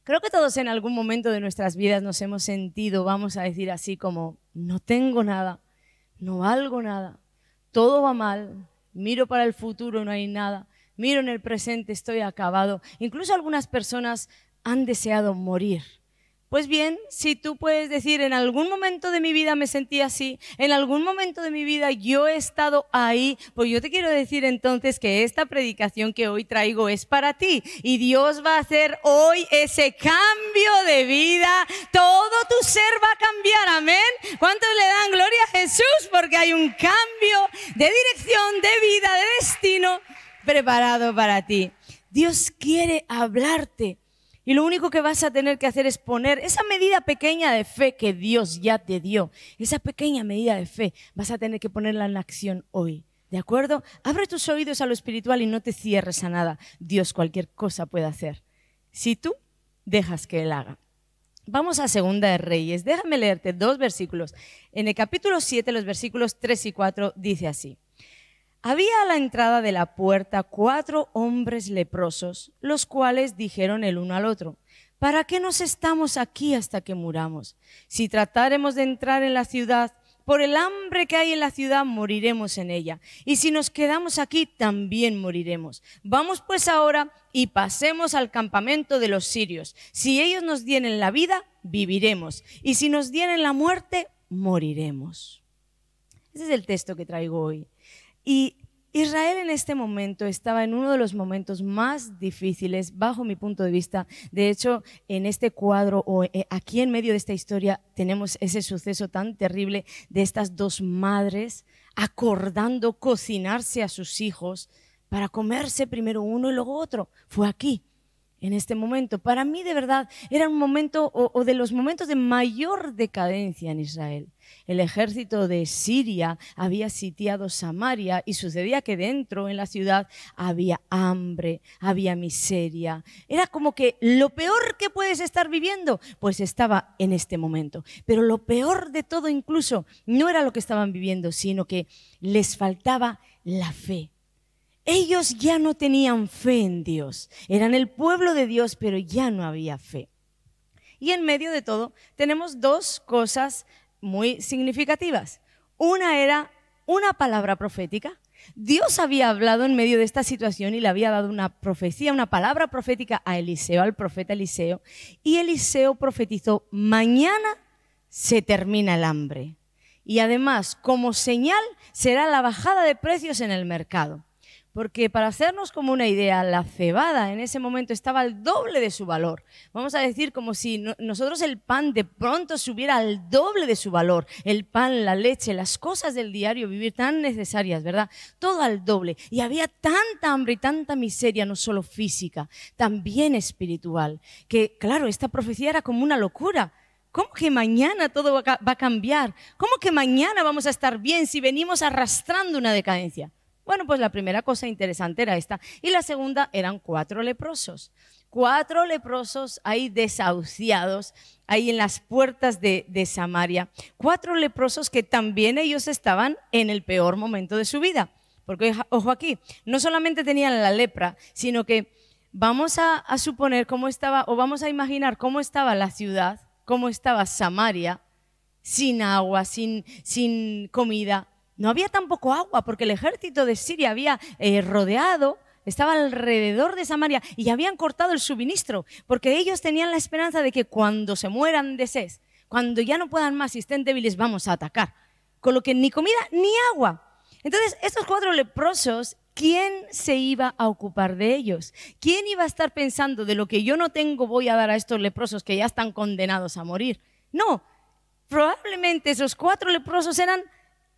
Creo que todos en algún momento de nuestras vidas nos hemos sentido, vamos a decir así, como no tengo nada, no valgo nada, todo va mal, miro para el futuro, no hay nada, miro en el presente, estoy acabado. Incluso algunas personas han deseado morir. Pues bien, si tú puedes decir, en algún momento de mi vida me sentí así, en algún momento de mi vida yo he estado ahí, pues yo te quiero decir entonces que esta predicación que hoy traigo es para ti y Dios va a hacer hoy ese cambio de vida, todo tu ser va a cambiar, amén. ¿Cuántos le dan gloria a Jesús? Porque hay un cambio de dirección, de vida, de destino preparado para ti. Dios quiere hablarte. Y lo único que vas a tener que hacer es poner esa medida pequeña de fe que Dios ya te dio. Esa pequeña medida de fe vas a tener que ponerla en acción hoy. ¿De acuerdo? Abre tus oídos a lo espiritual y no te cierres a nada. Dios cualquier cosa puede hacer, si tú dejas que Él haga. Vamos a Segunda de Reyes. Déjame leerte 2 versículos. En el capítulo 7, los versículos 3 y 4, dice así. Había a la entrada de la puerta 4 hombres leprosos, los cuales dijeron el uno al otro, ¿para qué nos estamos aquí hasta que muramos? Si tratáremos de entrar en la ciudad, por el hambre que hay en la ciudad moriremos en ella. Y si nos quedamos aquí, también moriremos. Vamos pues ahora y pasemos al campamento de los sirios. Si ellos nos dieren la vida, viviremos. Y si nos dieren la muerte, moriremos. Ese es el texto que traigo hoy. Y Israel en este momento estaba en uno de los momentos más difíciles bajo mi punto de vista. De hecho, en este cuadro o aquí en medio de esta historia tenemos ese suceso tan terrible de estas 2 madres acordando cocinarse a sus hijos para comerse primero uno y luego otro. Fue aquí. En este momento, para mí de verdad era un momento o de los momentos de mayor decadencia en Israel. El ejército de Siria había sitiado Samaria y sucedía que dentro en la ciudad había hambre, había miseria. Era como que lo peor que puedes estar viviendo, pues estaba en este momento. Pero lo peor de todo incluso no era lo que estaban viviendo, sino que les faltaba la fe. Ellos ya no tenían fe en Dios, eran el pueblo de Dios, pero ya no había fe. Y en medio de todo tenemos 2 cosas muy significativas. Una era una palabra profética. Dios había hablado en medio de esta situación y le había dado una profecía, una palabra profética a Eliseo, al profeta Eliseo. Y Eliseo profetizó, mañana se termina el hambre. Y además, como señal, será la bajada de precios en el mercado. Porque para hacernos como una idea, la cebada en ese momento estaba al doble de su valor. Vamos a decir como si nosotros el pan de pronto subiera al doble de su valor. El pan, la leche, las cosas del diario vivir tan necesarias, ¿verdad? Todo al doble. Y había tanta hambre y tanta miseria, no solo física, también espiritual, que claro, esta profecía era como una locura. ¿Cómo que mañana todo va a cambiar? ¿Cómo que mañana vamos a estar bien si venimos arrastrando una decadencia? Bueno, pues la primera cosa interesante era esta. Y la segunda eran 4 leprosos. 4 leprosos ahí desahuciados, ahí en las puertas de Samaria. 4 leprosos que también ellos estaban en el peor momento de su vida. Porque, ojo aquí, no solamente tenían la lepra, sino que vamos a suponer cómo estaba, o vamos a imaginar cómo estaba la ciudad, cómo estaba Samaria, sin agua, sin comida. No había tampoco agua porque el ejército de Siria había rodeado, estaba alrededor de Samaria y habían cortado el suministro porque ellos tenían la esperanza de que cuando se mueran de sed, cuando ya no puedan más y estén débiles, vamos a atacar. Con lo que ni comida ni agua. Entonces, estos 4 leprosos, ¿quién se iba a ocupar de ellos? ¿Quién iba a estar pensando de lo que yo no tengo voy a dar a estos leprosos que ya están condenados a morir? No, probablemente esos 4 leprosos eran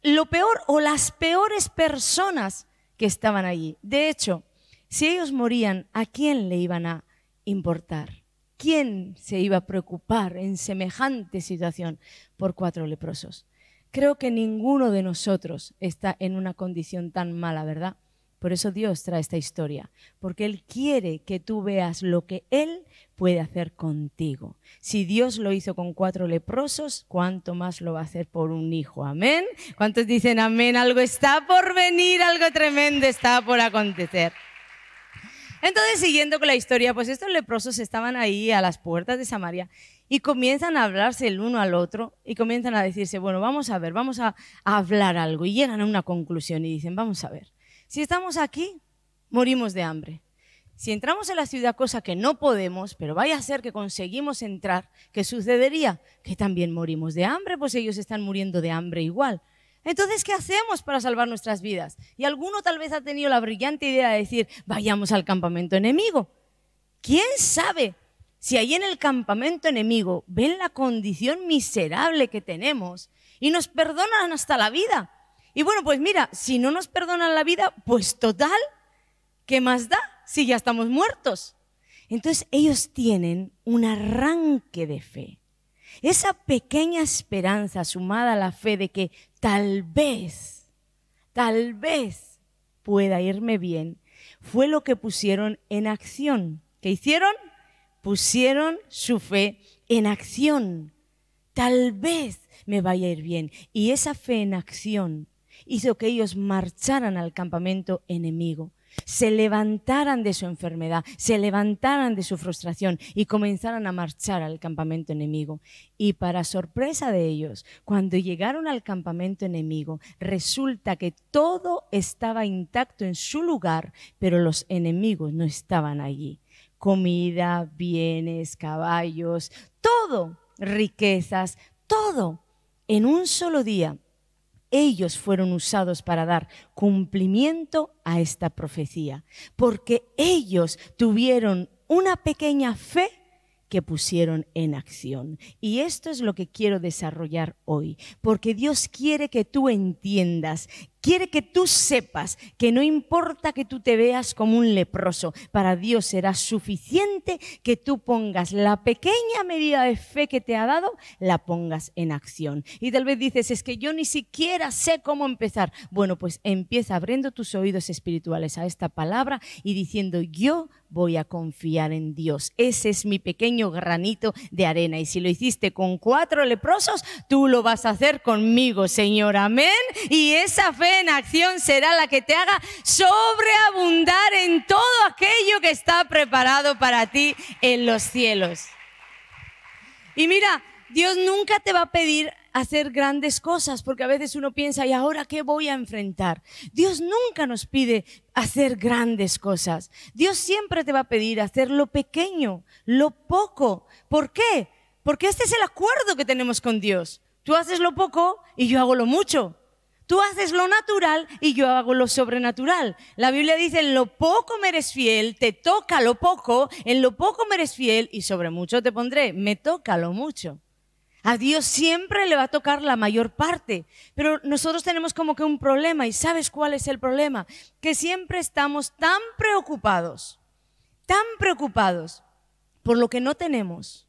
lo peor o las peores personas que estaban allí. De hecho, si ellos morían, ¿a quién le iban a importar? ¿Quién se iba a preocupar en semejante situación por 4 leprosos? Creo que ninguno de nosotros está en una condición tan mala, ¿verdad? Por eso Dios trae esta historia, porque Él quiere que tú veas lo que Él puede hacer contigo. Si Dios lo hizo con 4 leprosos, ¿cuánto más lo va a hacer por un hijo? ¿Amén? ¿Cuántos dicen amén? Algo está por venir, algo tremendo está por acontecer. Entonces, siguiendo con la historia, pues estos leprosos estaban ahí a las puertas de Samaria y comienzan a hablarse el uno al otro y comienzan a decirse, bueno, vamos a ver, vamos a hablar algo. Y llegan a una conclusión y dicen, vamos a ver, si estamos aquí, morimos de hambre. Si entramos en la ciudad, cosa que no podemos, pero vaya a ser que conseguimos entrar, ¿qué sucedería? Que también morimos de hambre, pues ellos están muriendo de hambre igual. Entonces, ¿qué hacemos para salvar nuestras vidas? Y alguno tal vez ha tenido la brillante idea de decir, vayamos al campamento enemigo. ¿Quién sabe si ahí en el campamento enemigo ven la condición miserable que tenemos y nos perdonan hasta la vida? Y bueno, pues mira, si no nos perdonan la vida, pues total, ¿qué más da si ya estamos muertos? Entonces ellos tienen un arranque de fe. Esa pequeña esperanza sumada a la fe de que tal vez pueda irme bien, fue lo que pusieron en acción. ¿Qué hicieron? Pusieron su fe en acción. Tal vez me vaya a ir bien. Y esa fe en acción hizo que ellos marcharan al campamento enemigo, se levantaran de su enfermedad, se levantaran de su frustración y comenzaran a marchar al campamento enemigo. Y para sorpresa de ellos, cuando llegaron al campamento enemigo, resulta que todo estaba intacto en su lugar, pero los enemigos no estaban allí. Comida, bienes, caballos, todo, riquezas, todo. En un solo día, ellos fueron usados para dar cumplimiento a esta profecía, porque ellos tuvieron una pequeña fe que pusieron en acción. Y esto es lo que quiero desarrollar hoy, porque Dios quiere que tú entiendas, quiere que tú sepas que no importa que tú te veas como un leproso, para Dios será suficiente que tú pongas la pequeña medida de fe que te ha dado, la pongas en acción. Y tal vez dices, es que yo ni siquiera sé cómo empezar. Bueno, pues empieza abriendo tus oídos espirituales a esta palabra y diciendo, yo voy a confiar en Dios. Ese es mi pequeño granito de arena. Y si lo hiciste con 4 leprosos, tú lo vas a hacer conmigo, Señor. Amén. Y esa fe en acción será la que te haga sobreabundar en todo aquello que está preparado para ti en los cielos. Y mira, Dios nunca te va a pedir hacer grandes cosas, porque a veces uno piensa, ¿y ahora qué voy a enfrentar? Dios nunca nos pide hacer grandes cosas. Dios siempre te va a pedir hacer lo pequeño, lo poco. ¿Por qué? Porque este es el acuerdo que tenemos con Dios. Tú haces lo poco y yo hago lo mucho. Tú haces lo natural y yo hago lo sobrenatural. La Biblia dice, en lo poco me eres fiel, te toca lo poco, en lo poco me eres fiel y sobre mucho te pondré. Me toca lo mucho. A Dios siempre le va a tocar la mayor parte, pero nosotros tenemos como que un problema. ¿Y sabes cuál es el problema? Que siempre estamos tan preocupados por lo que no tenemos,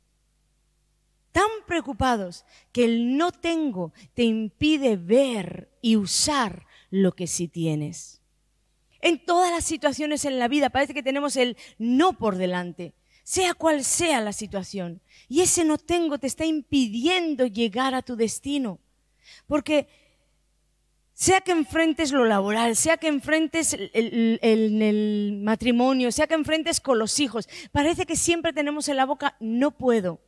tan preocupados que el no tengo te impide ver y usar lo que sí tienes. En todas las situaciones en la vida parece que tenemos el no por delante, sea cual sea la situación. Y ese no tengo te está impidiendo llegar a tu destino. Porque sea que enfrentes lo laboral, sea que enfrentes el matrimonio, sea que enfrentes con los hijos, parece que siempre tenemos en la boca, no puedo.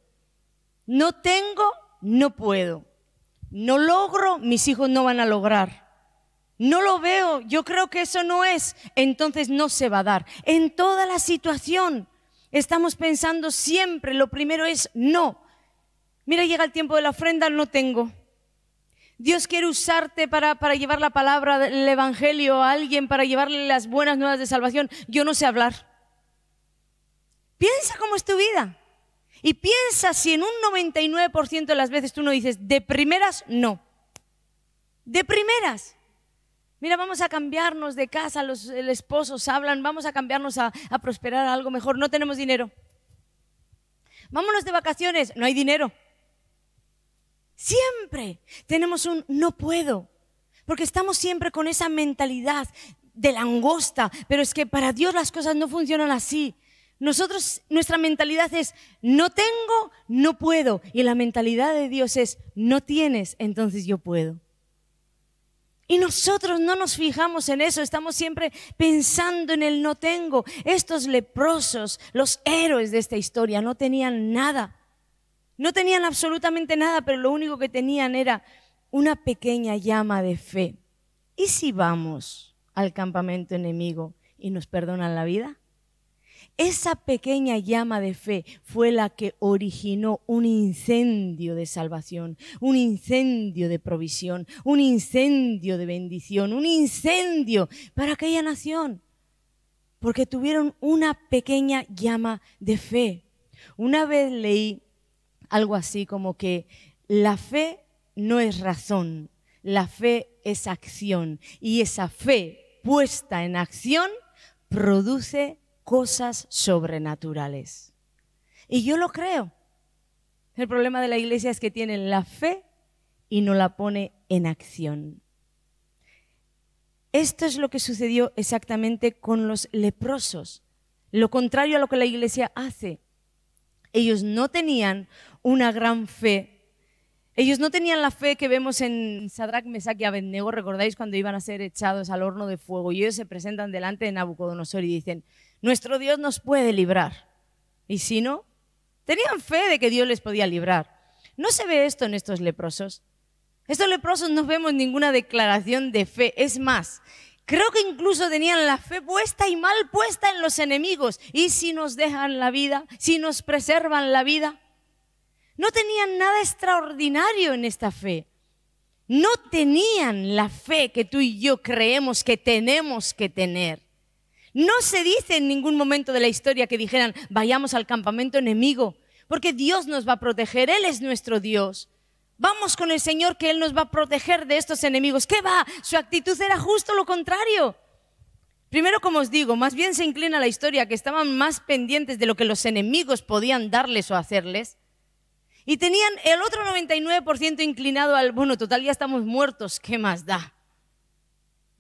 No tengo, no puedo. No logro, mis hijos no van a lograr. No lo veo, yo creo que eso no es, entonces no se va a dar. En toda la situación estamos pensando siempre, lo primero es no. Mira, llega el tiempo de la ofrenda, no tengo. Dios quiere usarte para llevar la palabra del evangelio a alguien, para llevarle las buenas nuevas de salvación. Yo no sé hablar. Piensa cómo es tu vida. Y piensa si en un 99% de las veces tú no dices, de primeras, no. De primeras. Mira, vamos a cambiarnos de casa, los esposos hablan, vamos a cambiarnos a prosperar a algo mejor, no tenemos dinero. Vámonos de vacaciones, no hay dinero. Siempre tenemos un no puedo, porque estamos siempre con esa mentalidad de langosta, pero es que para Dios las cosas no funcionan así. Nosotros, nuestra mentalidad es no tengo, no puedo, y la mentalidad de Dios es no tienes, entonces yo puedo. Y nosotros no nos fijamos en eso, estamos siempre pensando en el no tengo. Estos leprosos, los héroes de esta historia, no tenían nada. No tenían absolutamente nada, pero lo único que tenían era una pequeña llama de fe. ¿Y si vamos al campamento enemigo y nos perdonan la vida? Esa pequeña llama de fe fue la que originó un incendio de salvación, un incendio de provisión, un incendio de bendición, un incendio para aquella nación, porque tuvieron una pequeña llama de fe. Una vez leí algo así como que la fe no es razón, la fe es acción, y esa fe puesta en acción produce cosas sobrenaturales. Y yo lo creo. El problema de la iglesia es que tiene la fe y no la pone en acción. Esto es lo que sucedió exactamente con los leprosos. Lo contrario a lo que la iglesia hace. Ellos no tenían una gran fe. Ellos no tenían la fe que vemos en Sadrach, Mesach y Abednego. ¿Recordáis cuando iban a ser echados al horno de fuego? Y ellos se presentan delante de Nabucodonosor y dicen: nuestro Dios nos puede librar. Y si no, tenían fe de que Dios les podía librar. No se ve esto en estos leprosos. Estos leprosos no vemos ninguna declaración de fe. Es más, creo que incluso tenían la fe puesta y mal puesta en los enemigos. ¿Y si nos dejan la vida? ¿Si nos preservan la vida? No tenían nada extraordinario en esta fe. No tenían la fe que tú y yo creemos que tenemos que tener. No se dice en ningún momento de la historia que dijeran: vayamos al campamento enemigo, porque Dios nos va a proteger, Él es nuestro Dios. Vamos con el Señor, que Él nos va a proteger de estos enemigos. ¿Qué va? Su actitud era justo lo contrario. Primero, como os digo, más bien se inclina la historia que estaban más pendientes de lo que los enemigos podían darles o hacerles. Y tenían el otro 99% inclinado al: bueno, total, ya estamos muertos, ¿qué más da?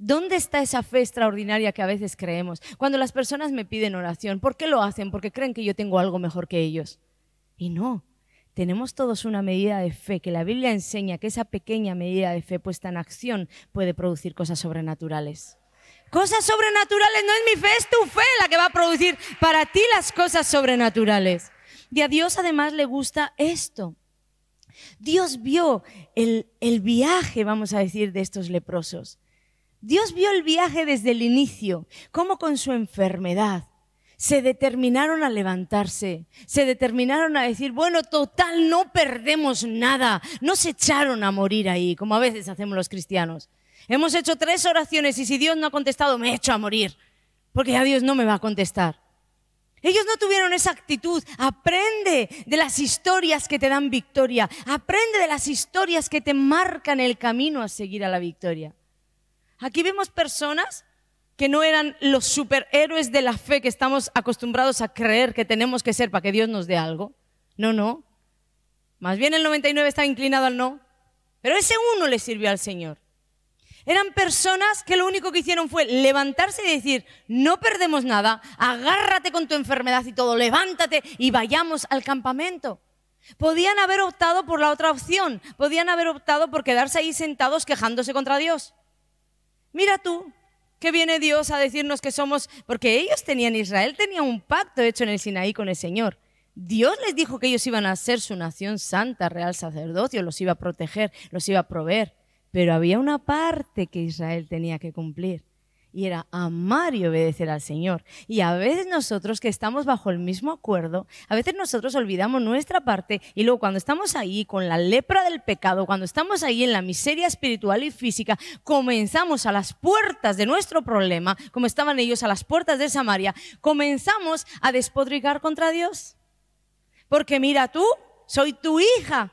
¿Dónde está esa fe extraordinaria que a veces creemos? Cuando las personas me piden oración, ¿por qué lo hacen? Porque creen que yo tengo algo mejor que ellos. Y no, tenemos todos una medida de fe, que la Biblia enseña que esa pequeña medida de fe puesta en acción puede producir cosas sobrenaturales. Cosas sobrenaturales, no es mi fe, es tu fe la que va a producir para ti las cosas sobrenaturales. Y a Dios además le gusta esto. Dios vio el viaje, vamos a decir, de estos leprosos. Dios vio el viaje desde el inicio, cómo con su enfermedad se determinaron a levantarse, se determinaron a decir: bueno, total, no perdemos nada. No se echaron a morir ahí, como a veces hacemos los cristianos. Hemos hecho 3 oraciones y si Dios no ha contestado, me echo a morir, porque ya Dios no me va a contestar. Ellos no tuvieron esa actitud. Aprende de las historias que te dan victoria. Aprende de las historias que te marcan el camino a seguir a la victoria. Aquí vemos personas que no eran los superhéroes de la fe que estamos acostumbrados a creer que tenemos que ser para que Dios nos dé algo. No, no. Más bien el 99 está inclinado al no. Pero ese uno le sirvió al Señor. Eran personas que lo único que hicieron fue levantarse y decir: no perdemos nada, agárrate con tu enfermedad y todo, levántate y vayamos al campamento. Podían haber optado por la otra opción. Podían haber optado por quedarse ahí sentados quejándose contra Dios. Mira tú, que viene Dios a decirnos que somos... Porque ellos tenían, Israel tenía un pacto hecho en el Sinaí con el Señor. Dios les dijo que ellos iban a ser su nación santa, real sacerdocio, los iba a proteger, los iba a proveer. Pero había una parte que Israel tenía que cumplir. Y era amar y obedecer al Señor. Y a veces nosotros, que estamos bajo el mismo acuerdo, a veces nosotros olvidamos nuestra parte y luego cuando estamos ahí con la lepra del pecado, cuando estamos ahí en la miseria espiritual y física, comenzamos a las puertas de nuestro problema, como estaban ellos a las puertas de Samaria, comenzamos a despotricar contra Dios. Porque mira tú, soy tu hija.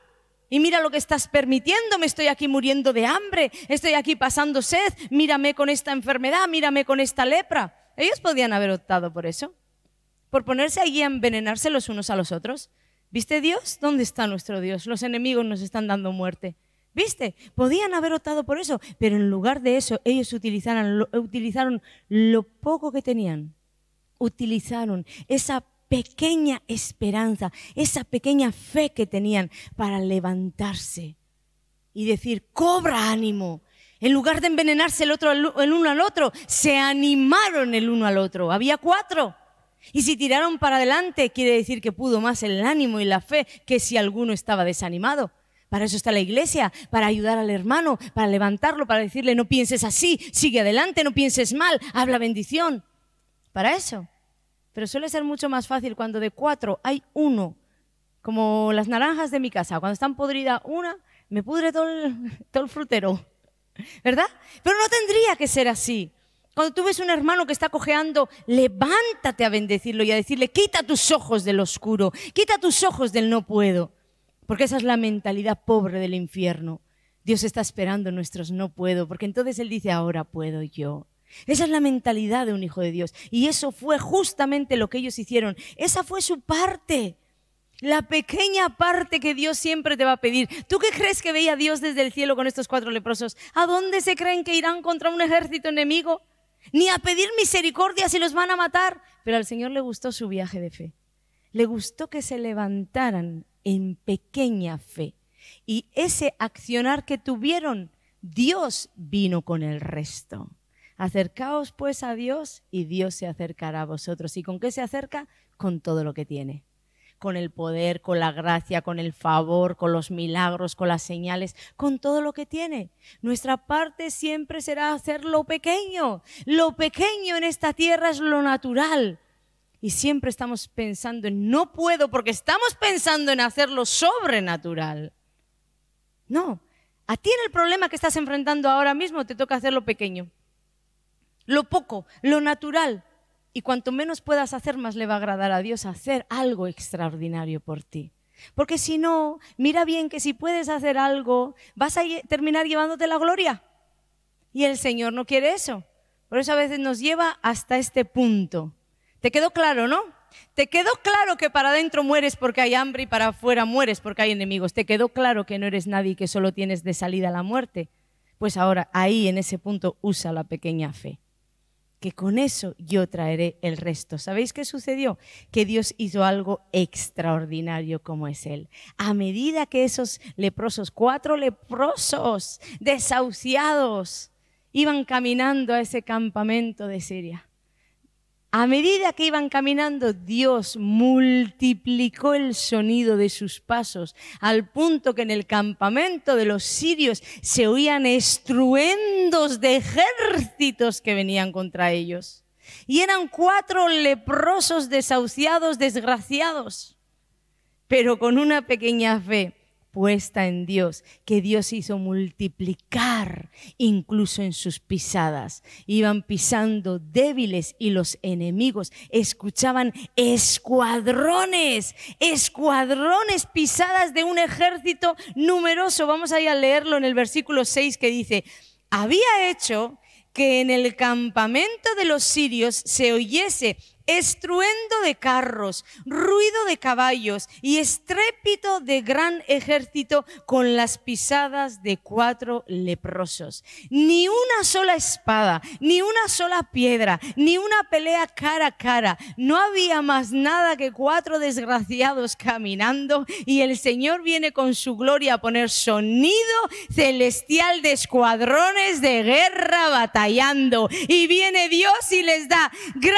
Y mira lo que estás permitiendo, me estoy aquí muriendo de hambre, estoy aquí pasando sed, mírame con esta enfermedad, mírame con esta lepra. Ellos podían haber optado por eso, por ponerse allí a envenenarse los unos a los otros. ¿Viste Dios? ¿Dónde está nuestro Dios? Los enemigos nos están dando muerte. ¿Viste? Podían haber optado por eso, pero en lugar de eso ellos utilizaron lo poco que tenían. Utilizaron esa pequeña esperanza, esa pequeña fe que tenían para levantarse y decir: cobra ánimo, En lugar de envenenarse el uno al otro, se animaron el uno al otro. Había 4. Y si tiraron para adelante, quiere decir que pudo más el ánimo y la fe que si alguno estaba desanimado. Para eso está la iglesia, para ayudar al hermano, para levantarlo, para decirle no pienses así, sigue adelante, no pienses mal, habla bendición. Para eso. Pero suele ser mucho más fácil cuando de 4 hay 1, como las naranjas de mi casa. Cuando están podridas una, me pudre todo el frutero, ¿verdad? Pero no tendría que ser así. Cuando tú ves un hermano que está cojeando, levántate a bendecirlo y a decirle, quita tus ojos del oscuro, quita tus ojos del no puedo. Porque esa es la mentalidad pobre del infierno. Dios está esperando nuestros no puedo, porque entonces Él dice, ahora puedo yo. Esa es la mentalidad de un hijo de Dios. Y eso fue justamente lo que ellos hicieron. Esa fue su parte. La pequeña parte que Dios siempre te va a pedir. ¿Tú qué crees que veía Dios desde el cielo con estos 4 leprosos? ¿A dónde se creen que irán contra un ejército enemigo? Ni a pedir misericordia si los van a matar. Pero al Señor le gustó su viaje de fe. Le gustó que se levantaran en pequeña fe. Y ese accionar que tuvieron, Dios vino con el resto. Acercaos pues a Dios y Dios se acercará a vosotros. ¿Y con qué se acerca? Con todo lo que tiene. Con el poder, con la gracia, con el favor, con los milagros, con las señales, con todo lo que tiene. Nuestra parte siempre será hacer lo pequeño. Lo pequeño en esta tierra es lo natural. Y siempre estamos pensando en no puedo porque estamos pensando en hacer lo sobrenatural. No, a ti en el problema que estás enfrentando ahora mismo te toca hacer lo pequeño. Lo poco, lo natural. Y cuanto menos puedas hacer, más le va a agradar a Dios hacer algo extraordinario por ti. Porque si no, mira bien que si puedes hacer algo, vas a terminar llevándote la gloria. Y el Señor no quiere eso. Por eso a veces nos lleva hasta este punto. ¿Te quedó claro, no? ¿Te quedó claro que para adentro mueres porque hay hambre y para afuera mueres porque hay enemigos? ¿Te quedó claro que no eres nadie y que solo tienes de salida la muerte? Pues ahora, ahí en ese punto, usa la pequeña fe. Que con eso yo traeré el resto. ¿Sabéis qué sucedió? Que Dios hizo algo extraordinario como es Él. A medida que esos leprosos, 4 leprosos desahuciados, iban caminando a ese campamento de Siria. A medida que iban caminando, Dios multiplicó el sonido de sus pasos, al punto que en el campamento de los sirios se oían estruendos de ejércitos que venían contra ellos. Y eran 4 leprosos desahuciados, desgraciados, pero con una pequeña fe puesta en Dios, que Dios hizo multiplicar incluso en sus pisadas. Iban pisando débiles y los enemigos escuchaban escuadrones pisadas de un ejército numeroso. Vamos a ir a leerlo en el versículo 6 que dice, había hecho que en el campamento de los sirios se oyese estruendo de carros, ruido de caballos y estrépito de gran ejército con las pisadas de 4 leprosos. Ni una sola espada, ni una sola piedra, ni una pelea cara a cara. No había más nada que 4 desgraciados caminando y el Señor viene con su gloria a poner sonido celestial de escuadrones de guerra batallando. Y viene Dios y les da gran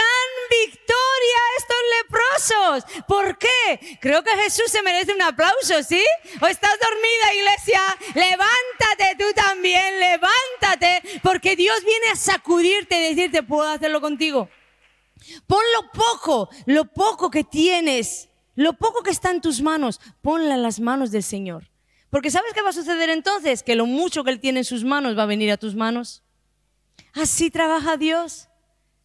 victoria a estos leprosos. ¿Por qué? Creo que Jesús se merece un aplauso, ¿sí? ¿O estás dormida, iglesia? Levántate tú también, levántate, porque Dios viene a sacudirte y decirte, ¿puedo hacerlo contigo? Pon lo poco que tienes, lo poco que está en tus manos, ponla en las manos del Señor. Porque ¿sabes qué va a suceder entonces? Que lo mucho que Él tiene en sus manos va a venir a tus manos. Así trabaja Dios.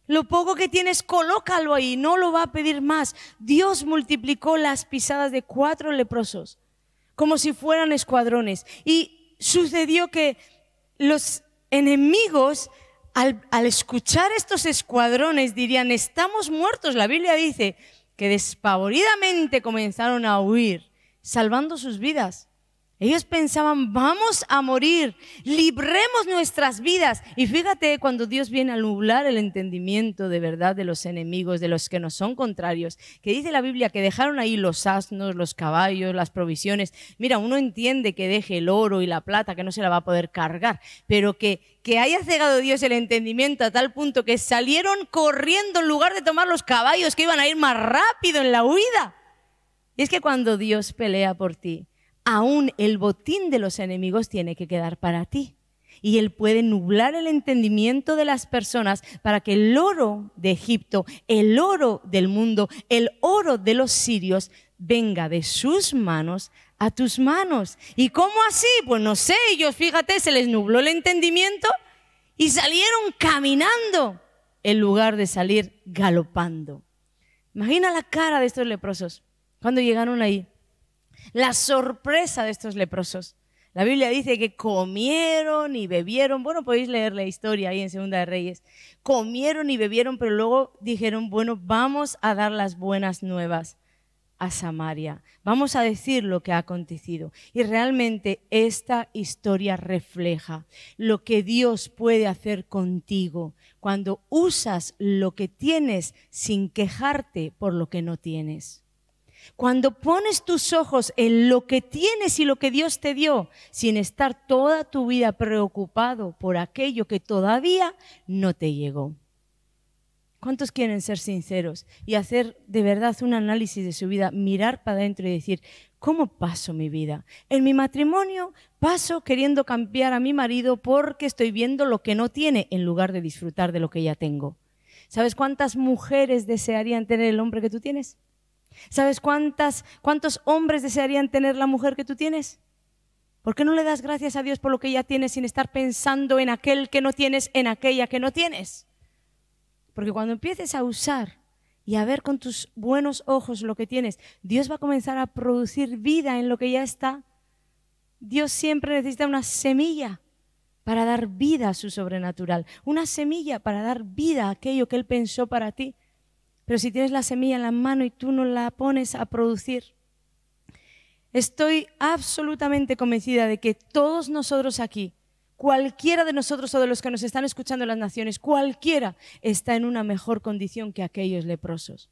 Lo poco que tienes, colócalo ahí, no lo va a pedir más. Dios multiplicó las pisadas de 4 leprosos, como si fueran escuadrones. Y sucedió que los enemigos, al escuchar estos escuadrones, dirían, estamos muertos. La Biblia dice que despavoridamente comenzaron a huir, salvando sus vidas. Ellos pensaban, vamos a morir, libremos nuestras vidas. Y fíjate cuando Dios viene a nublar el entendimiento de verdad de los enemigos, de los que nos son contrarios, que dice la Biblia que dejaron ahí los asnos, los caballos, las provisiones. Mira, uno entiende que deje el oro y la plata, que no se la va a poder cargar, pero que haya cegado Dios el entendimiento a tal punto que salieron corriendo en lugar de tomar los caballos que iban a ir más rápido en la huida. Y es que cuando Dios pelea por ti, aún el botín de los enemigos tiene que quedar para ti. Y Él puede nublar el entendimiento de las personas para que el oro de Egipto, el oro del mundo, el oro de los sirios venga de sus manos a tus manos. ¿Y cómo así? Pues no sé, ellos, fíjate, se les nubló el entendimiento y salieron caminando en lugar de salir galopando. Imagina la cara de estos leprosos cuando llegaron ahí. La sorpresa de estos leprosos. La Biblia dice que comieron y bebieron. Bueno, podéis leer la historia ahí en Segunda de Reyes. Comieron y bebieron, pero luego dijeron, bueno, vamos a dar las buenas nuevas a Samaria. Vamos a decir lo que ha acontecido. Y realmente esta historia refleja lo que Dios puede hacer contigo cuando usas lo que tienes sin quejarte por lo que no tienes. Cuando pones tus ojos en lo que tienes y lo que Dios te dio, sin estar toda tu vida preocupado por aquello que todavía no te llegó. ¿Cuántos quieren ser sinceros y hacer de verdad un análisis de su vida, mirar para adentro y decir, ¿cómo paso mi vida? En mi matrimonio paso queriendo cambiar a mi marido porque estoy viendo lo que no tiene en lugar de disfrutar de lo que ya tengo. ¿Sabes cuántas mujeres desearían tener el hombre que tú tienes? ¿Sabes cuántos hombres desearían tener la mujer que tú tienes? ¿Por qué no le das gracias a Dios por lo que ya tienes sin estar pensando en aquel que no tienes, en aquella que no tienes? Porque cuando empieces a usar y a ver con tus buenos ojos lo que tienes, Dios va a comenzar a producir vida en lo que ya está. Dios siempre necesita una semilla para dar vida a su sobrenatural, una semilla para dar vida a aquello que Él pensó para ti. Pero si tienes la semilla en la mano y tú no la pones a producir, estoy absolutamente convencida de que todos nosotros aquí, cualquiera de nosotros o de los que nos están escuchando en las naciones, cualquiera está en una mejor condición que aquellos leprosos.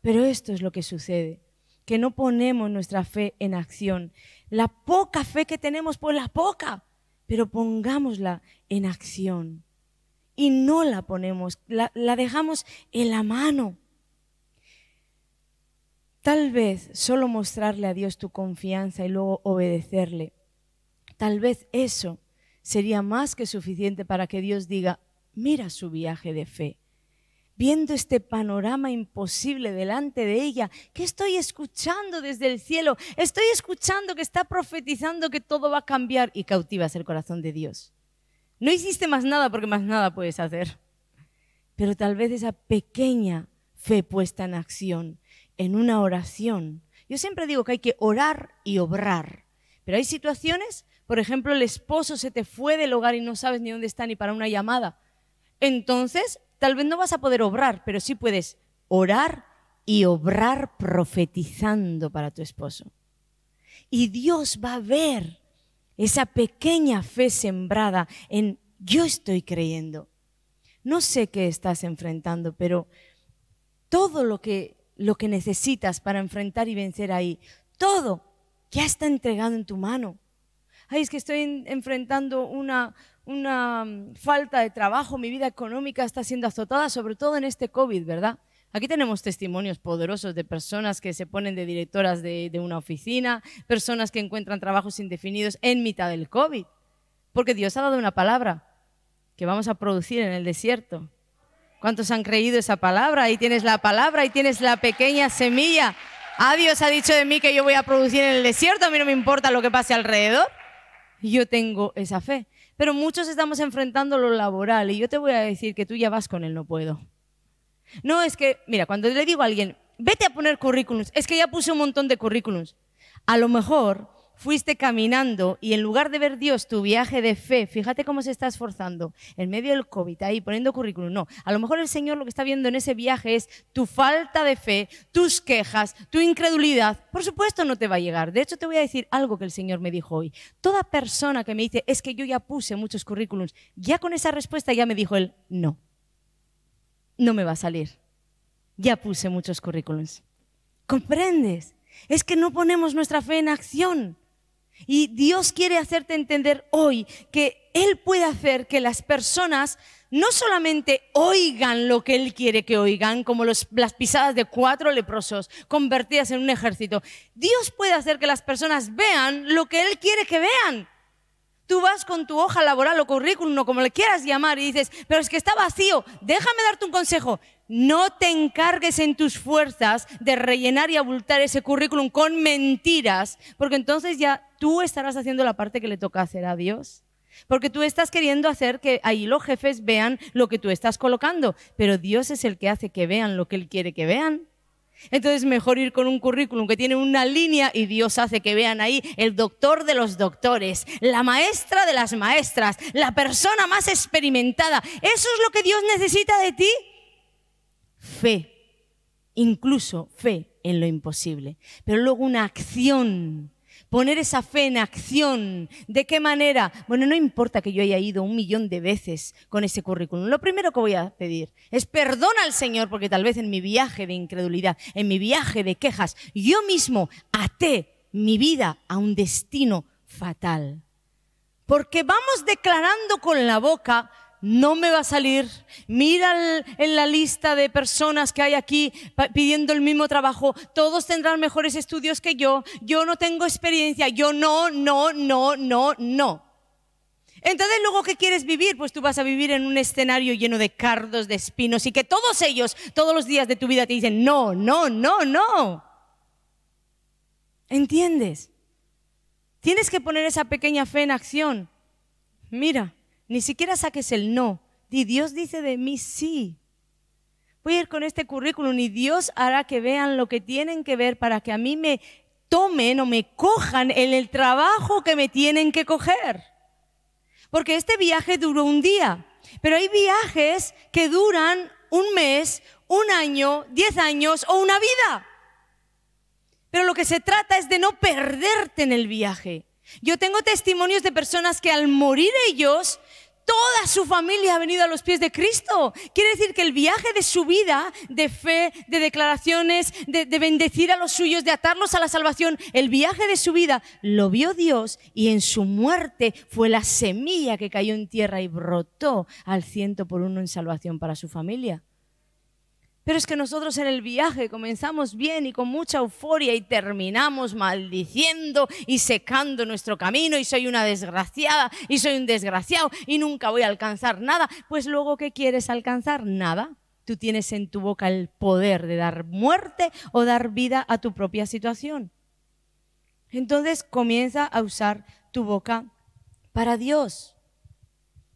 Pero esto es lo que sucede, que no ponemos nuestra fe en acción. La poca fe que tenemos, pues la poca, pero pongámosla en acción. Y no la ponemos, la dejamos en la mano. Tal vez solo mostrarle a Dios tu confianza y luego obedecerle, tal vez eso sería más que suficiente para que Dios diga, mira su viaje de fe. Viendo este panorama imposible delante de ella, ¿qué estoy escuchando desde el cielo? Estoy escuchando que está profetizando que todo va a cambiar y cautivas el corazón de Dios. No hiciste más nada porque más nada puedes hacer, pero tal vez esa pequeña fe puesta en acción, en una oración. Yo siempre digo que hay que orar y obrar, pero hay situaciones, por ejemplo, el esposo se te fue del hogar y no sabes ni dónde está ni para una llamada. Entonces, tal vez no vas a poder obrar, pero sí puedes orar y obrar profetizando para tu esposo. Y Dios va a ver esa pequeña fe sembrada en yo estoy creyendo. No sé qué estás enfrentando, pero todo lo que necesitas para enfrentar y vencer ahí, todo ya está entregado en tu mano. Ay, es que estoy enfrentando una falta de trabajo, mi vida económica está siendo azotada, sobre todo en este COVID, ¿verdad? Aquí tenemos testimonios poderosos de personas que se ponen de directoras de una oficina, personas que encuentran trabajos indefinidos en mitad del COVID, porque Dios ha dado una palabra que vamos a producir en el desierto. ¿Cuántos han creído esa palabra? Ahí tienes la palabra, ahí tienes la pequeña semilla. Ah, Dios ha dicho de mí que yo voy a producir en el desierto, a mí no me importa lo que pase alrededor. Yo tengo esa fe. Pero muchos estamos enfrentando lo laboral y yo te voy a decir que tú ya vas con el no puedo. No, es que, mira, cuando le digo a alguien, vete a poner currículums, es que ya puse un montón de currículums. A lo mejor fuiste caminando y en lugar de ver Dios tu viaje de fe, fíjate cómo se está esforzando en medio del COVID, ahí poniendo currículum. No, a lo mejor el Señor lo que está viendo en ese viaje es tu falta de fe, tus quejas, tu incredulidad. Por supuesto no te va a llegar. De hecho te voy a decir algo que el Señor me dijo hoy. Toda persona que me dice, es que yo ya puse muchos currículums, ya con esa respuesta ya me dijo él, no me va a salir. Ya puse muchos currículums. ¿Comprendes? Es que no ponemos nuestra fe en acción. Y Dios quiere hacerte entender hoy que Él puede hacer que las personas no solamente oigan lo que Él quiere que oigan, como las pisadas de 4 leprosos convertidas en un ejército. Dios puede hacer que las personas vean lo que Él quiere que vean. Tú vas con tu hoja laboral o currículum o como le quieras llamar y dices, pero es que está vacío, déjame darte un consejo. No te encargues en tus fuerzas de rellenar y abultar ese currículum con mentiras, porque entonces ya tú estarás haciendo la parte que le toca hacer a Dios. Porque tú estás queriendo hacer que ahí los jefes vean lo que tú estás colocando, pero Dios es el que hace que vean lo que Él quiere que vean. Entonces mejor ir con un currículum que tiene una línea y Dios hace que vean ahí el doctor de los doctores, la maestra de las maestras, la persona más experimentada. ¿Eso es lo que Dios necesita de ti? Fe, incluso fe en lo imposible, pero luego una acción. Poner esa fe en acción. ¿De qué manera? Bueno, no importa que yo haya ido 1.000.000 de veces con ese currículum. Lo primero que voy a pedir es perdón al Señor, porque tal vez en mi viaje de incredulidad, en mi viaje de quejas, yo mismo até mi vida a un destino fatal. Porque vamos declarando con la boca, no me va a salir. Mira en la lista de personas que hay aquí pidiendo el mismo trabajo. Todos tendrán mejores estudios que yo. Yo no tengo experiencia. Yo no. Entonces, luego, ¿qué quieres vivir? Pues tú vas a vivir en un escenario lleno de cardos, de espinos y que todos ellos, todos los días de tu vida te dicen no. ¿Entiendes? Tienes que poner esa pequeña fe en acción. Mira. Ni siquiera saques el no. Di, Dios dice de mí sí. Voy a ir con este currículum y Dios hará que vean lo que tienen que ver para que a mí me tomen o me cojan en el trabajo que me tienen que coger. Porque este viaje duró un día, pero hay viajes que duran un mes, un año, 10 años o una vida. Pero lo que se trata es de no perderte en el viaje. Yo tengo testimonios de personas que al morir ellos, toda su familia ha venido a los pies de Cristo. Quiere decir que el viaje de su vida, de fe, de declaraciones, de bendecir a los suyos, de atarlos a la salvación, el viaje de su vida lo vio Dios y en su muerte fue la semilla que cayó en tierra y brotó al 100 por 1 en salvación para su familia. Pero es que nosotros en el viaje comenzamos bien y con mucha euforia y terminamos maldiciendo y secando nuestro camino y soy una desgraciada y soy un desgraciado y nunca voy a alcanzar nada. Pues luego, ¿qué quieres alcanzar? Nada. Tú tienes en tu boca el poder de dar muerte o dar vida a tu propia situación. Entonces comienza a usar tu boca para Dios.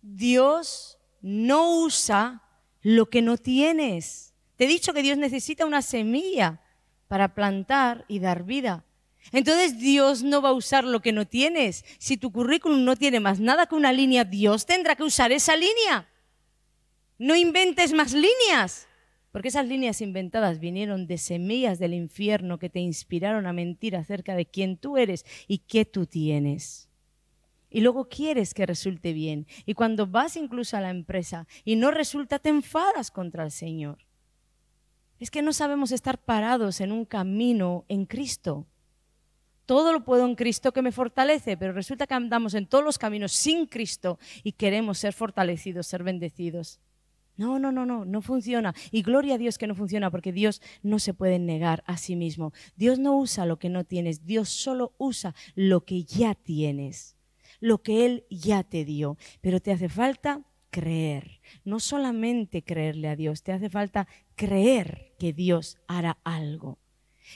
Dios no usa lo que no tienes. Te he dicho que Dios necesita una semilla para plantar y dar vida. Entonces Dios no va a usar lo que no tienes. Si tu currículum no tiene más nada que una línea, Dios tendrá que usar esa línea. No inventes más líneas, porque esas líneas inventadas vinieron de semillas del infierno que te inspiraron a mentir acerca de quién tú eres y qué tú tienes. Y luego quieres que resulte bien. Y cuando vas incluso a la empresa y no resulta, te enfadas contra el Señor. Es que no sabemos estar parados en un camino en Cristo. Todo lo puedo en Cristo que me fortalece, pero resulta que andamos en todos los caminos sin Cristo y queremos ser fortalecidos, ser bendecidos. No funciona. Y gloria a Dios que no funciona, porque Dios no se puede negar a sí mismo. Dios no usa lo que no tienes, Dios solo usa lo que ya tienes, lo que Él ya te dio. Pero te hace falta creer, no solamente creerle a Dios, te hace falta creer que Dios hará algo,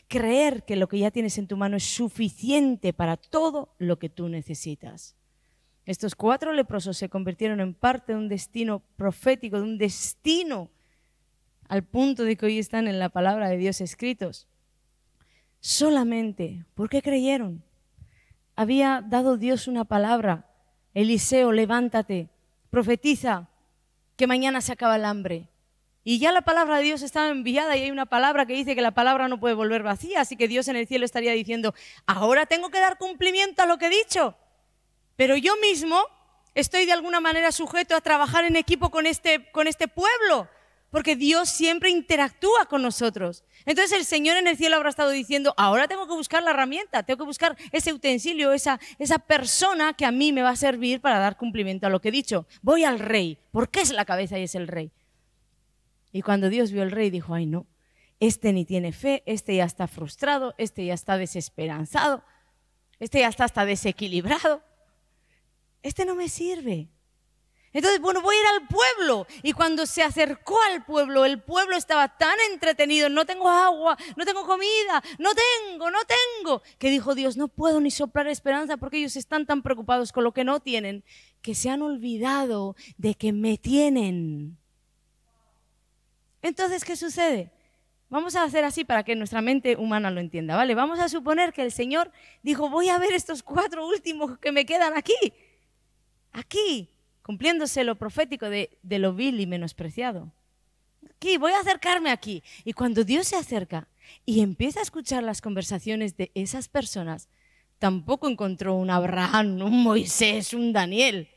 creer que lo que ya tienes en tu mano es suficiente para todo lo que tú necesitas. Estos 4 leprosos se convirtieron en parte de un destino profético, de un destino al punto de que hoy están en la palabra de Dios escritos, solamente porque creyeron. había dado Dios una palabra. Eliseo, levántate, profetiza que mañana se acaba el hambre. Y ya la palabra de Dios estaba enviada y hay una palabra que dice que la palabra no puede volver vacía, así que Dios en el cielo estaría diciendo, ahora tengo que dar cumplimiento a lo que he dicho, pero yo mismo estoy de alguna manera sujeto a trabajar en equipo con este pueblo, porque Dios siempre interactúa con nosotros. Entonces el Señor en el cielo habrá estado diciendo, ahora tengo que buscar la herramienta, tengo que buscar ese utensilio, esa persona que a mí me va a servir para dar cumplimiento a lo que he dicho. Voy al rey, porque es la cabeza y es el rey. Y cuando Dios vio al rey dijo, ay no, este ni tiene fe, este ya está frustrado, este ya está desesperanzado, este ya está hasta desequilibrado, este no me sirve. Entonces, bueno, voy a ir al pueblo. Y cuando se acercó al pueblo, el pueblo estaba tan entretenido, no tengo agua, no tengo comida, no tengo, que dijo Dios, no puedo ni soplar esperanza porque ellos están tan preocupados con lo que no tienen, que se han olvidado de que me tienen. Entonces, ¿qué sucede? Vamos a hacer así para que nuestra mente humana lo entienda, ¿vale? Vamos a suponer que el Señor dijo, voy a ver estos 4 últimos que me quedan aquí, cumpliéndose lo profético de lo vil y menospreciado. Aquí, voy a acercarme aquí. Y cuando Dios se acerca y empieza a escuchar las conversaciones de esas personas, tampoco encontró un Abraham, un Moisés, un Daniel.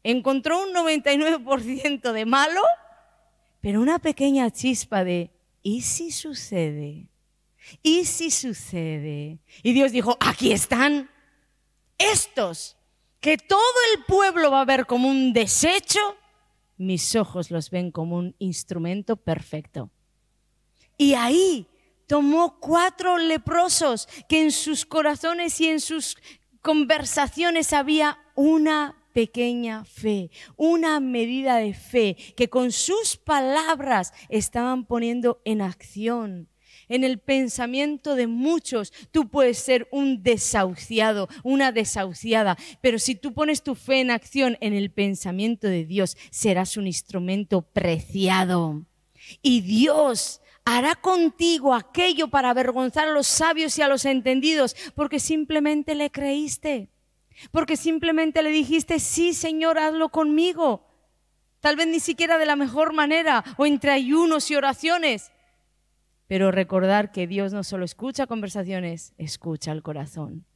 Encontró un 99% de malo, pero una pequeña chispa de, ¿y si sucede? ¿Y si sucede? Y Dios dijo, aquí están estos, que todo el pueblo va a ver como un desecho, mis ojos los ven como un instrumento perfecto. Y ahí tomó 4 leprosos que en sus corazones y en sus conversaciones había una pequeña fe, una medida de fe que con sus palabras estaban poniendo en acción. En el pensamiento de muchos tú puedes ser un desahuciado, una desahuciada, pero si tú pones tu fe en acción en el pensamiento de Dios, serás un instrumento preciado. Y Dios hará contigo aquello para avergonzar a los sabios y a los entendidos, porque simplemente le creíste. Porque simplemente le dijiste, sí, Señor, hazlo conmigo. Tal vez ni siquiera de la mejor manera o entre ayunos y oraciones. Pero recordar que Dios no solo escucha conversaciones, escucha el corazón.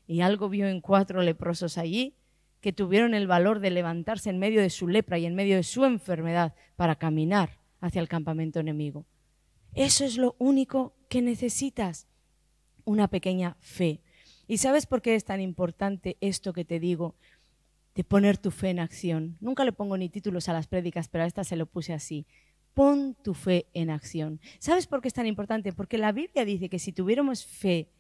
Y algo vio en 4 leprosos allí que tuvieron el valor de levantarse en medio de su lepra y en medio de su enfermedad para caminar hacia el campamento enemigo. Eso es lo único que necesitas, una pequeña fe. ¿Y sabes por qué es tan importante esto que te digo, de poner tu fe en acción? Nunca le pongo ni títulos a las prédicas, pero a esta se lo puse así. Pon tu fe en acción. ¿Sabes por qué es tan importante? Porque la Biblia dice que si tuviéramos fe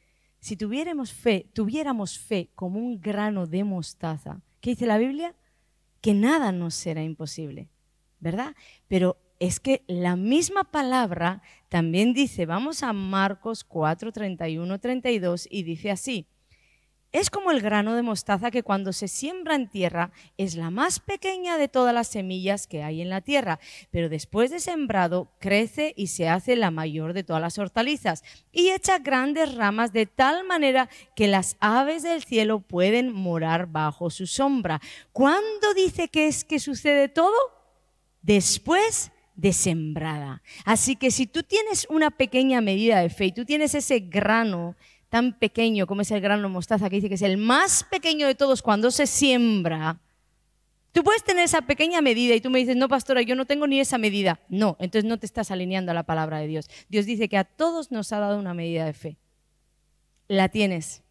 como un grano de mostaza, ¿qué dice la Biblia? Que nada nos será imposible, ¿verdad? Pero es que la misma palabra también dice, vamos a Marcos 4, 31, 32 y dice así. Es como el grano de mostaza que cuando se siembra en tierra es la más pequeña de todas las semillas que hay en la tierra, pero después de sembrado crece y se hace la mayor de todas las hortalizas y echa grandes ramas de tal manera que las aves del cielo pueden morar bajo su sombra. ¿Cuándo dice que es que sucede todo? Después de sembrada. Así que si tú tienes una pequeña medida de fe y tú tienes ese grano tan pequeño como es el grano de mostaza, que dice que es el más pequeño de todos cuando se siembra, tú puedes tener esa pequeña medida y tú me dices, no, pastora, yo no tengo ni esa medida. No, entonces no te estás alineando a la palabra de Dios. Dios dice que a todos nos ha dado una medida de fe. La tienes.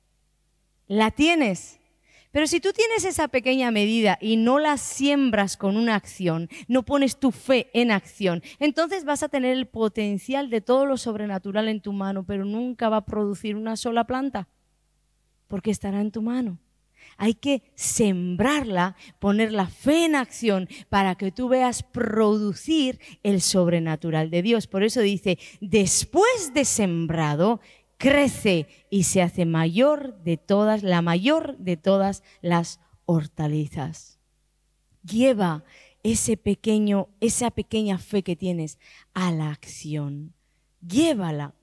Pero si tú tienes esa pequeña medida y no la siembras con una acción, no pones tu fe en acción, entonces vas a tener el potencial de todo lo sobrenatural en tu mano, pero nunca va a producir una sola planta, porque estará en tu mano. Hay que sembrarla, poner la fe en acción para que tú veas producir el sobrenatural de Dios. Por eso dice, después de sembrado, crece y se hace la mayor de todas las hortalizas. Lleva esa pequeña fe que tienes a la acción. Llévala.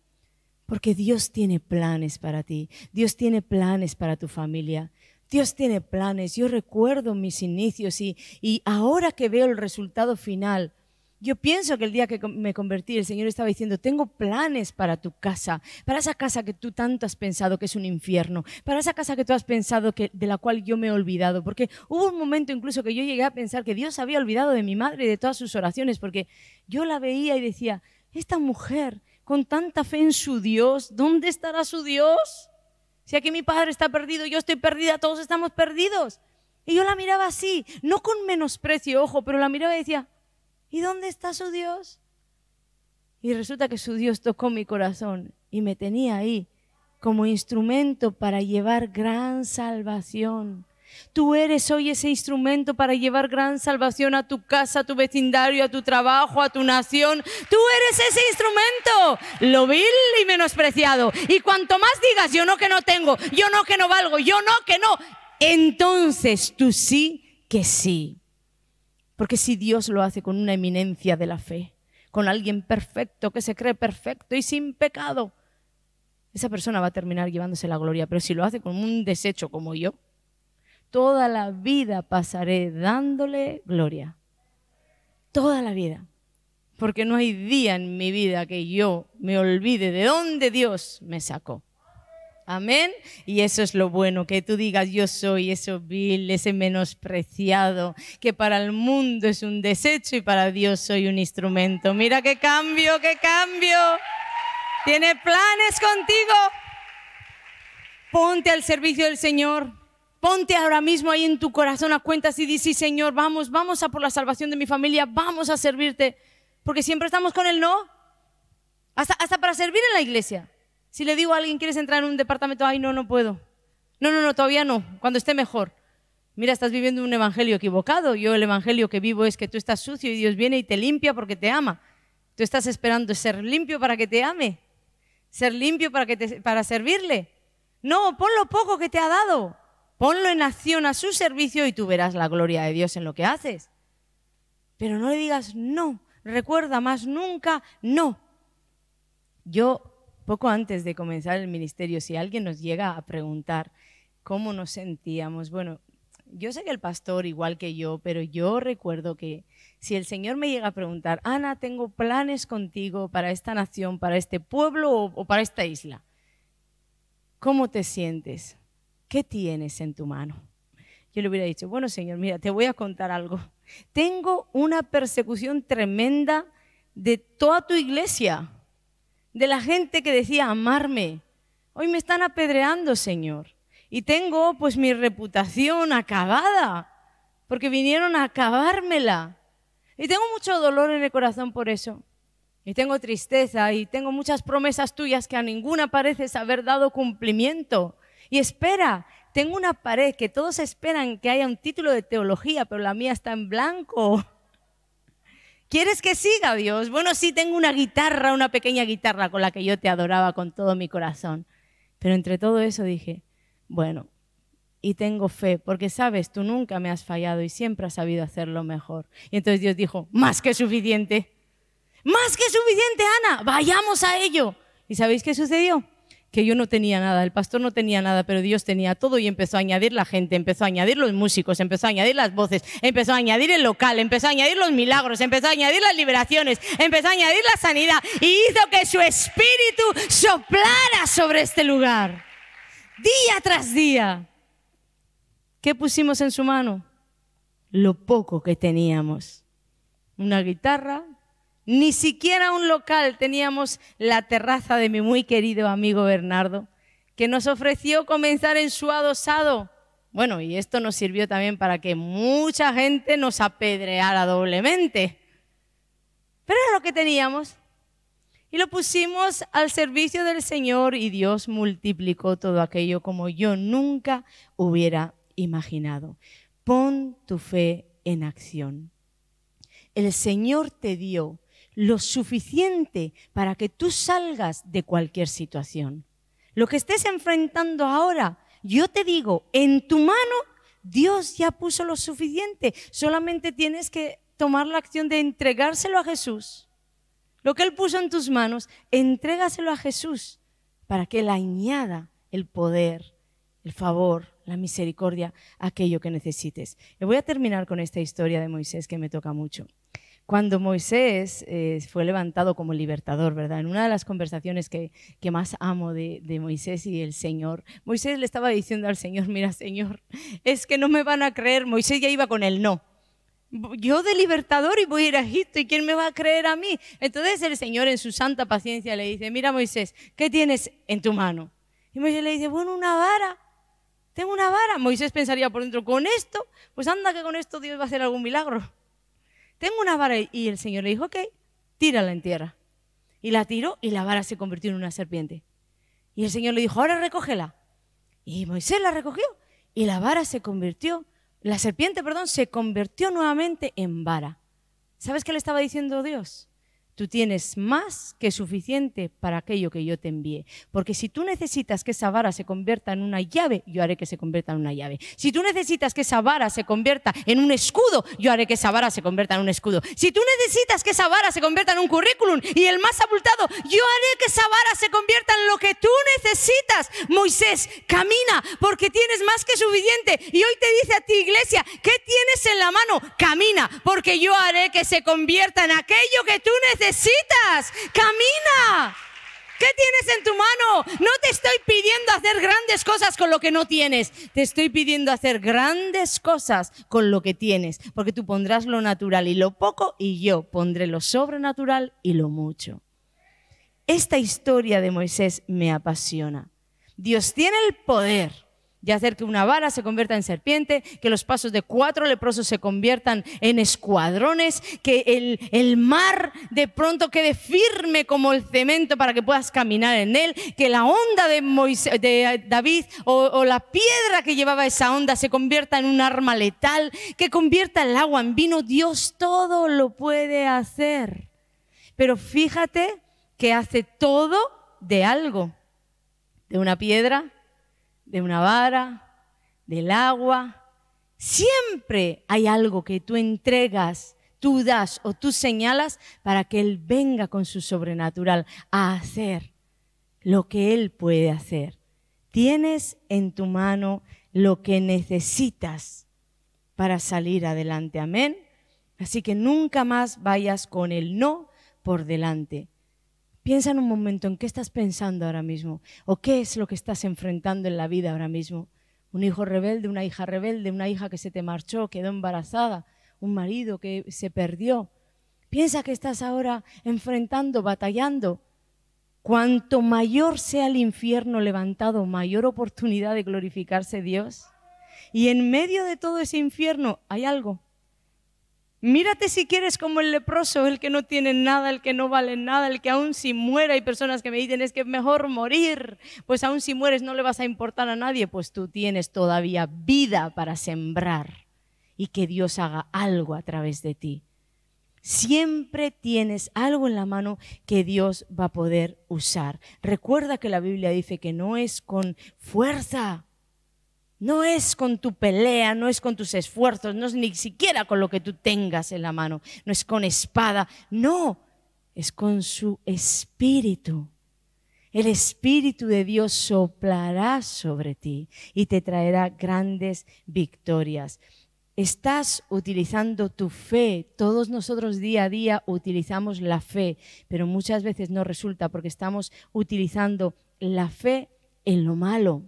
Porque Dios tiene planes para ti, Dios tiene planes para tu familia, Dios tiene planes. Yo recuerdo mis inicios y ahora que veo el resultado final, yo pienso que el día que me convertí, el Señor estaba diciendo, tengo planes para tu casa, para esa casa que tú tanto has pensado que es un infierno, para esa casa que tú has pensado de la cual yo me he olvidado, porque hubo un momento incluso que yo llegué a pensar que Dios había olvidado de mi madre y de todas sus oraciones, porque yo la veía y decía, esta mujer con tanta fe en su Dios, ¿dónde estará su Dios? Si aquí mi padre está perdido, yo estoy perdida, todos estamos perdidos. Y yo la miraba así, no con menosprecio, ojo, pero la miraba y decía, ¿y dónde está su Dios? Y resulta que su Dios tocó mi corazón y me tenía ahí como instrumento para llevar gran salvación. Tú eres hoy ese instrumento para llevar gran salvación a tu casa, a tu vecindario, a tu trabajo, a tu nación. Tú eres ese instrumento, lo vil y menospreciado. Y cuanto más digas, yo no que no tengo, yo no que no valgo, yo no que no, entonces tú sí que sí. Porque si Dios lo hace con una eminencia de la fe, con alguien perfecto, que se cree perfecto y sin pecado, esa persona va a terminar llevándose la gloria. Pero si lo hace con un desecho como yo, toda la vida pasaré dándole gloria. Toda la vida. Porque no hay día en mi vida que yo me olvide de dónde Dios me sacó. Amén. Y eso es lo bueno, que tú digas yo soy eso vil, ese menospreciado, que para el mundo es un desecho y para Dios soy un instrumento. Mira qué cambio, qué cambio. Tiene planes contigo. Ponte al servicio del Señor. Ponte ahora mismo ahí en tu corazón a cuentas y di, sí, Señor, vamos a por la salvación de mi familia, vamos a servirte. Porque siempre estamos con el no. Hasta para servir en la iglesia. Si le digo a alguien, ¿quieres entrar en un departamento? Ay, no puedo. No, todavía no, cuando esté mejor. Mira, estás viviendo un evangelio equivocado. Yo el evangelio que vivo es que tú estás sucio y Dios viene y te limpia porque te ama. Tú estás esperando ser limpio para que te ame. Ser limpio para servirle. No, pon lo poco que te ha dado. Ponlo en acción a su servicio y tú verás la gloria de Dios en lo que haces. Pero no le digas no. Recuerda más nunca no. Yo, poco antes de comenzar el ministerio, si alguien nos llega a preguntar cómo nos sentíamos, bueno, yo sé que el pastor igual que yo, pero yo recuerdo que si el Señor me llega a preguntar, Ana, tengo planes contigo para esta nación, para este pueblo o para esta isla, ¿cómo te sientes? ¿Qué tienes en tu mano? Yo le hubiera dicho, bueno, Señor, mira, te voy a contar algo. Tengo una persecución tremenda de toda tu iglesia, de la gente que decía amarme. Hoy me están apedreando, Señor. Y tengo pues mi reputación acabada, porque vinieron a acabármela. Y tengo mucho dolor en el corazón por eso. Y tengo tristeza y tengo muchas promesas tuyas que a ninguna pareces haber dado cumplimiento. Y espera, tengo una pared que todos esperan que haya un título de teología, pero la mía está en blanco. ¿Quieres que siga, Dios? Bueno, sí, tengo una guitarra, una pequeña guitarra con la que yo te adoraba con todo mi corazón. Pero entre todo eso dije, bueno, y tengo fe, porque sabes, tú nunca me has fallado y siempre has sabido hacerlo mejor. Y entonces Dios dijo, más que suficiente. Más que suficiente, Ana, vayamos a ello. ¿Y sabéis qué sucedió? Que yo no tenía nada, el pastor no tenía nada, pero Dios tenía todo y empezó a añadir la gente, empezó a añadir los músicos, empezó a añadir las voces, empezó a añadir el local, empezó a añadir los milagros, empezó a añadir las liberaciones, empezó a añadir la sanidad y hizo que su espíritu soplara sobre este lugar, día tras día. ¿Qué pusimos en su mano? Lo poco que teníamos. Una guitarra. Ni siquiera un local, teníamos la terraza de mi muy querido amigo Bernardo, que nos ofreció comenzar en su adosado. Bueno, y esto nos sirvió también para que mucha gente nos apedreara doblemente. Pero era lo que teníamos. Y lo pusimos al servicio del Señor y Dios multiplicó todo aquello como yo nunca hubiera imaginado. Pon tu fe en acción. El Señor te dio lo suficiente para que tú salgas de cualquier situación. Lo que estés enfrentando ahora, yo te digo, en tu mano Dios ya puso lo suficiente. Solamente tienes que tomar la acción de entregárselo a Jesús. Lo que Él puso en tus manos, entrégaselo a Jesús. para que Él añada el poder, el favor, la misericordia, aquello que necesites. Y voy a terminar con esta historia de Moisés que me toca mucho. Cuando Moisés fue levantado como libertador, ¿verdad? En una de las conversaciones que más amo de Moisés y el Señor, Moisés le estaba diciendo al Señor, mira, Señor, es que no me van a creer. Moisés ya iba con el no. Yo de libertador y voy a ir a Egipto, ¿y quién me va a creer a mí? Entonces el Señor en su santa paciencia le dice, mira Moisés, ¿qué tienes en tu mano? Y Moisés le dice, bueno, una vara. Tengo una vara. Moisés pensaría por dentro, ¿con esto? Pues anda que con esto Dios va a hacer algún milagro. Tengo una vara. Y el Señor le dijo, ok, tírala en tierra. Y la tiró y la vara se convirtió en una serpiente. Y el Señor le dijo, ahora recógela. Y Moisés la recogió y la vara se convirtió, la serpiente, perdón, se convirtió nuevamente en vara. ¿Sabes qué le estaba diciendo Dios? Tú tienes más que suficiente para aquello que yo te envíe. Porque si tú necesitas que esa vara se convierta en una llave, yo haré que se convierta en una llave. Si tú necesitas que esa vara se convierta en un escudo, yo haré que esa vara se convierta en un escudo. Si tú necesitas que esa vara se convierta en un currículum y el más abultado, yo haré que esa vara se convierta en lo que tú necesitas. Moisés, camina porque tienes más que suficiente. Y hoy te dice a ti, iglesia, ¿qué tienes en la mano? Camina porque yo haré que se convierta en aquello que tú necesitas. Camina. ¿Qué tienes en tu mano? No te estoy pidiendo hacer grandes cosas con lo que no tienes. Te estoy pidiendo hacer grandes cosas con lo que tienes. Porque tú pondrás lo natural y lo poco y yo pondré lo sobrenatural y lo mucho. Esta historia de Moisés me apasiona. Dios tiene el poder de hacer que una vara se convierta en serpiente, que los pasos de 4 leprosos se conviertan en escuadrones, que el mar de pronto quede firme como el cemento para que puedas caminar en él, que la onda de David o la piedra que llevaba esa onda se convierta en un arma letal, que convierta el agua en vino. Dios todo lo puede hacer. Pero fíjate que hace todo de algo, de una piedra, de una vara, del agua. Siempre hay algo que tú entregas, tú das o tú señalas para que Él venga con su sobrenatural a hacer lo que Él puede hacer. Tienes en tu mano lo que necesitas para salir adelante. Amén. Así que nunca más vayas con el no por delante. Piensa en un momento en qué estás pensando ahora mismo o qué es lo que estás enfrentando en la vida ahora mismo. Un hijo rebelde, una hija que se te marchó, quedó embarazada, un marido que se perdió. Piensa que estás ahora enfrentando, batallando. Cuanto mayor sea el infierno levantado, mayor oportunidad de glorificarse Dios. Y en medio de todo ese infierno hay algo. Mírate si quieres como el leproso, el que no tiene nada, el que no vale nada, el que aún si muere, hay personas que me dicen es que es mejor morir, pues aún si mueres no le vas a importar a nadie, pues tú tienes todavía vida para sembrar y que Dios haga algo a través de ti. Siempre tienes algo en la mano que Dios va a poder usar. Recuerda que la Biblia dice que no es con fuerza, no es con tu pelea, no es con tus esfuerzos, no es ni siquiera con lo que tú tengas en la mano, no es con espada, no, es con su Espíritu. El Espíritu de Dios soplará sobre ti y te traerá grandes victorias. Estás utilizando tu fe. Todos nosotros día a día utilizamos la fe, pero muchas veces no resulta porque estamos utilizando la fe en lo malo.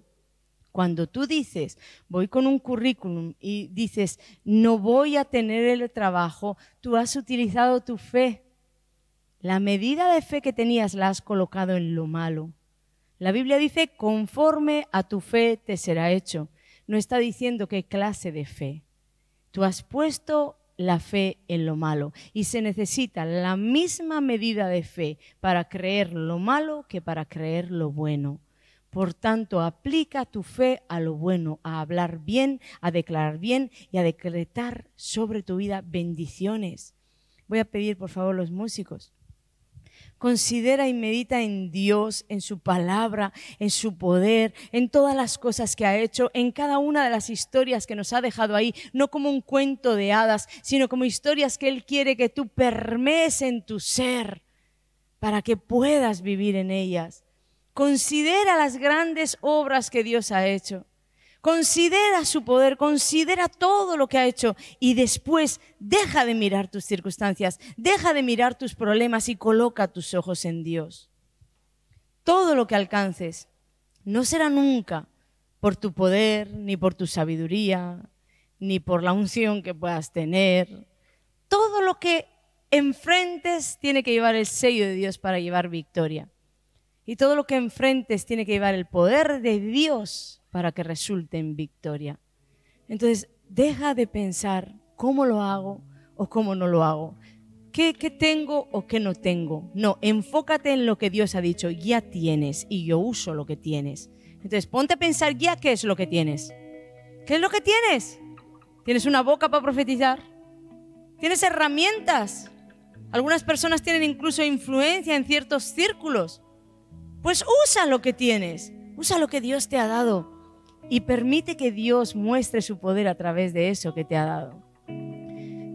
Cuando tú dices, voy con un currículum y dices, no voy a tener el trabajo, tú has utilizado tu fe. La medida de fe que tenías la has colocado en lo malo. La Biblia dice, conforme a tu fe te será hecho. No está diciendo qué clase de fe. Tú has puesto la fe en lo malo y se necesita la misma medida de fe para creer lo malo que para creer lo bueno. Por tanto, aplica tu fe a lo bueno, a hablar bien, a declarar bien y a decretar sobre tu vida bendiciones. Voy a pedir, por favor, los músicos. Considera y medita en Dios, en su palabra, en su poder, en todas las cosas que ha hecho, en cada una de las historias que nos ha dejado ahí, no como un cuento de hadas, sino como historias que Él quiere que tú permees en tu ser para que puedas vivir en ellas. Considera las grandes obras que Dios ha hecho. Considera su poder, considera todo lo que ha hecho y después deja de mirar tus circunstancias, deja de mirar tus problemas y coloca tus ojos en Dios. Todo lo que alcances no será nunca por tu poder, ni por tu sabiduría, ni por la unción que puedas tener. Todo lo que enfrentes tiene que llevar el sello de Dios para llevar victoria. Y todo lo que enfrentes tiene que llevar el poder de Dios para que resulte en victoria. Entonces, deja de pensar cómo lo hago o cómo no lo hago. ¿Qué tengo o qué no tengo? No, enfócate en lo que Dios ha dicho. Ya tienes y yo uso lo que tienes. Entonces, ponte a pensar ya qué es lo que tienes. ¿Qué es lo que tienes? ¿Tienes una boca para profetizar? ¿Tienes herramientas? Algunas personas tienen incluso influencia en ciertos círculos. Pues usa lo que tienes, usa lo que Dios te ha dado y permite que Dios muestre su poder a través de eso que te ha dado.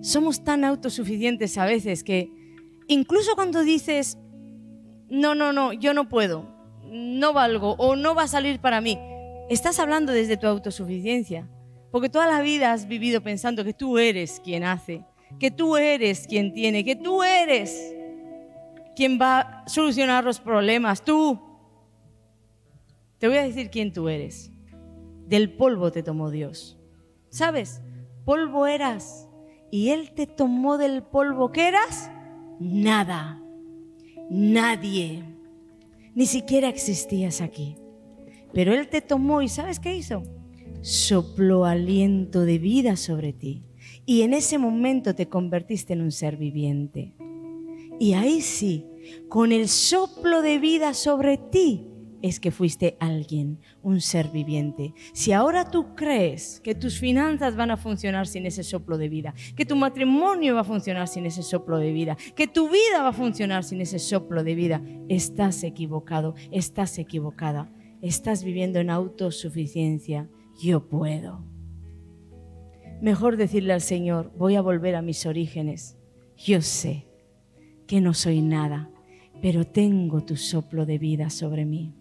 Somos tan autosuficientes a veces que incluso cuando dices, no, yo no puedo, no valgo o no va a salir para mí, estás hablando desde tu autosuficiencia, porque toda la vida has vivido pensando que tú eres quien hace, que tú eres quien tiene, que tú eres quien va a solucionar los problemas. Tú. Te voy a decir quién tú eres. Del polvo te tomó Dios. ¿Sabes? Polvo eras. Y Él te tomó del polvo. ¿Qué eras? Nada. Nadie. Ni siquiera existías aquí. Pero Él te tomó y ¿sabes qué hizo? Sopló aliento de vida sobre ti. Y en ese momento te convertiste en un ser viviente. Y ahí sí, con el soplo de vida sobre ti, es que fuiste alguien, un ser viviente. Si ahora tú crees que tus finanzas van a funcionar sin ese soplo de vida, que tu matrimonio va a funcionar sin ese soplo de vida, que tu vida va a funcionar sin ese soplo de vida, estás equivocado, estás equivocada. Estás viviendo en autosuficiencia. Yo puedo. Mejor decirle al Señor, voy a volver a mis orígenes. Yo sé que no soy nada, pero tengo tu soplo de vida sobre mí.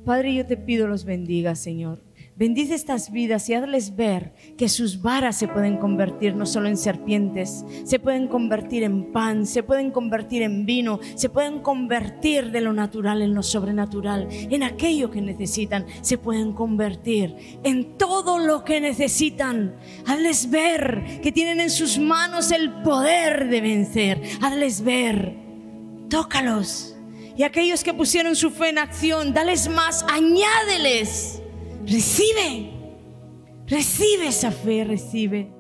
Padre, yo te pido los bendiga, Señor. Bendice estas vidas y hazles ver que sus varas se pueden convertir no solo en serpientes, se pueden convertir en pan, se pueden convertir en vino, se pueden convertir de lo natural en lo sobrenatural, en aquello que necesitan, se pueden convertir en todo lo que necesitan. Hazles ver que tienen en sus manos el poder de vencer. Hazles ver, tócalos. Y aquellos que pusieron su fe en acción, dales más, añádeles. Recibe esa fe, recibe.